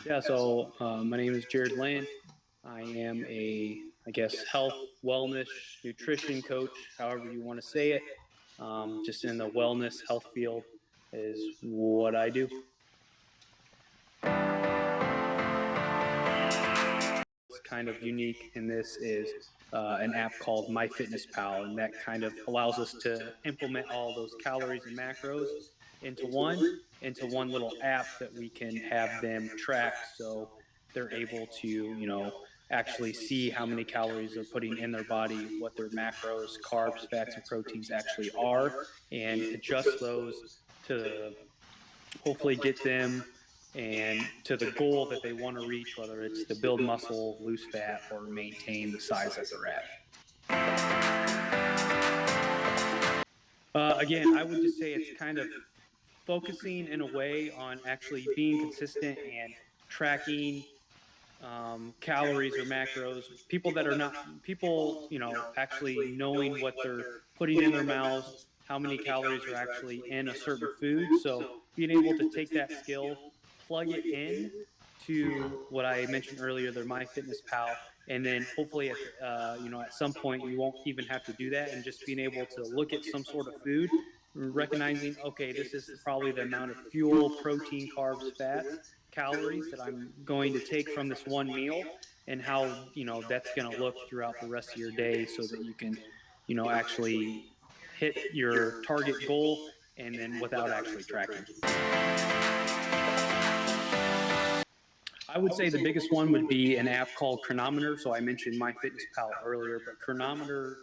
Yeah, so my name is Jared Land. I am I guess, health, wellness, nutrition coach, however you want to say it. Just in the wellness health field is what I do. What's kind of unique in this is an app called MyFitnessPal, and that kind of allows us to implement all those calories and macros into one little app that we can have them track, so they're able to, actually see how many calories they're putting in their body, what their macros, carbs, fats, and proteins actually are, and adjust those to hopefully get them and to the goal that they want to reach, whether it's to build muscle, lose fat, or maintain the size that they're at. Again, I would just say it's kind of focusing in a way on actually being consistent and tracking calories or macros. People that are not people, actually knowing what they're putting in their mouths, how many calories are actually in a certain food. So being able to take that skill, plug it in to what I mentioned earlier, their MyFitnessPal, and then hopefully at some point you won't even have to do that, and just being able to look at some sort of food, recognizing, okay, this is probably the amount of fuel, protein, carbs, fats, calories that I'm going to take from this one meal, and how that's going to look throughout the rest of your day, so that you can actually hit your target goal, and then without actually tracking. I would say the biggest one would be an app called Chronometer. So I mentioned MyFitnessPal earlier, but Chronometer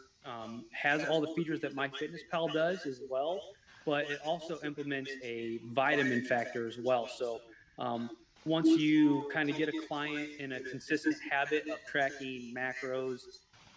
has all the features that MyFitnessPal does as well, but it also implements a vitamin factor as well. So once you kind of get a client in a consistent habit of tracking macros,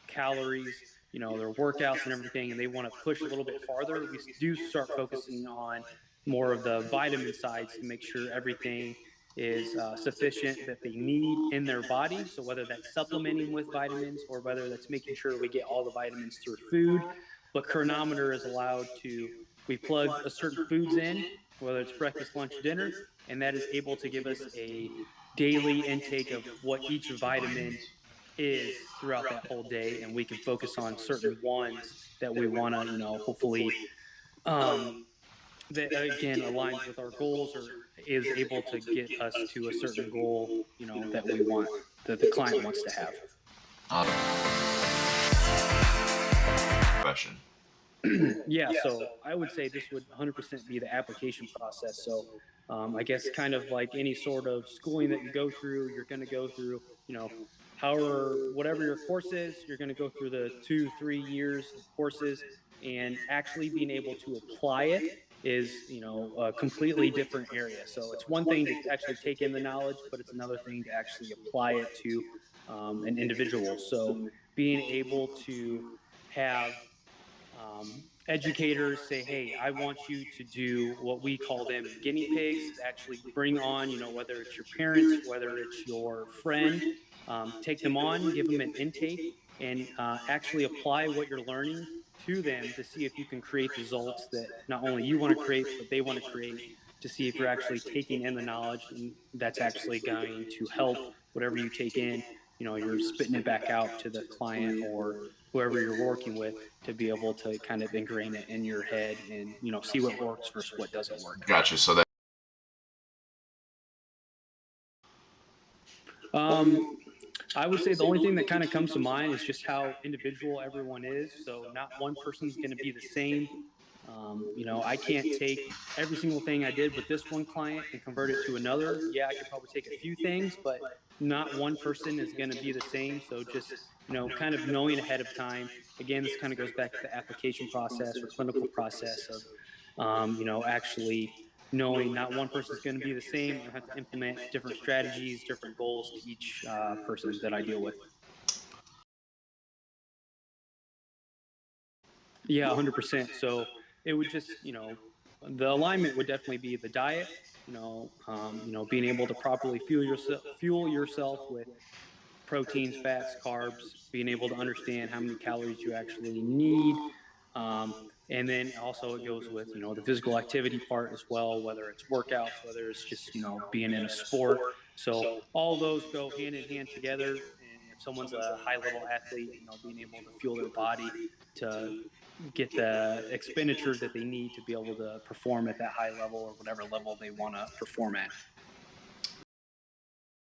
calories, their workouts and everything, and they want to push a little bit farther, we do start focusing on more of the vitamin sides to make sure everything is sufficient that they need in their body. So whether that's supplementing with vitamins, or whether that's making sure we get all the vitamins through food. But Chronometer is allowed to, we plug a certain foods in, whether it's breakfast, lunch, dinner, and that is able to give us a daily intake of what each vitamin is throughout that whole day, and we can focus on certain ones that we want to, hopefully, um, that again aligns with our goals, or is able to get us to a certain goal, that we want, that the client wants to have. Question. Yeah, so I would say this would 100% be the application process. So I guess kind of like any sort of schooling that you go through, you're going to go through, however, whatever your course is, you're going to go through the 2-3 years of courses, and actually being able to apply it is, a completely different area. So it's one thing to actually take in the knowledge, but it's another thing to actually apply it to an individual. So being able to have educators say, hey, I want you to do what we call them guinea pigs, actually bring on, whether it's your parents, whether it's your friend, take them on, give them an intake, and actually apply what you're learning to them to see if you can create results that not only you want to create, but they want to create, to see if you're actually taking in the knowledge, and that's actually going to help whatever you take in, you're spitting it back out to the client or whoever you're working with, to be able to kind of ingrain it in your head, and see what works versus what doesn't work. Gotcha. So that. um, I would say the only thing that kind of comes to mind is just how individual everyone is. So not one person's going to be the same. I can't take every single thing I did with this one client and convert it to another. Yeah, I could probably take a few things, but not one person is going to be the same. So just, kind of knowing ahead of time. Again, this kind of goes back to the application process or clinical process of, actually knowing not one person is going to be the same. I have to implement different strategies, different goals to each person that I deal with. Yeah, 100%. So it would just, the alignment would definitely be the diet. Being able to properly fuel yourself with proteins, fats, carbs, being able to understand how many calories you actually need. And then also it goes with, the physical activity part as well, whether it's workouts, whether it's just, being in a sport. So all those go hand in hand together. And if someone's a high level athlete, being able to fuel their body to get the expenditures that they need to be able to perform at that high level or whatever level they want to perform at.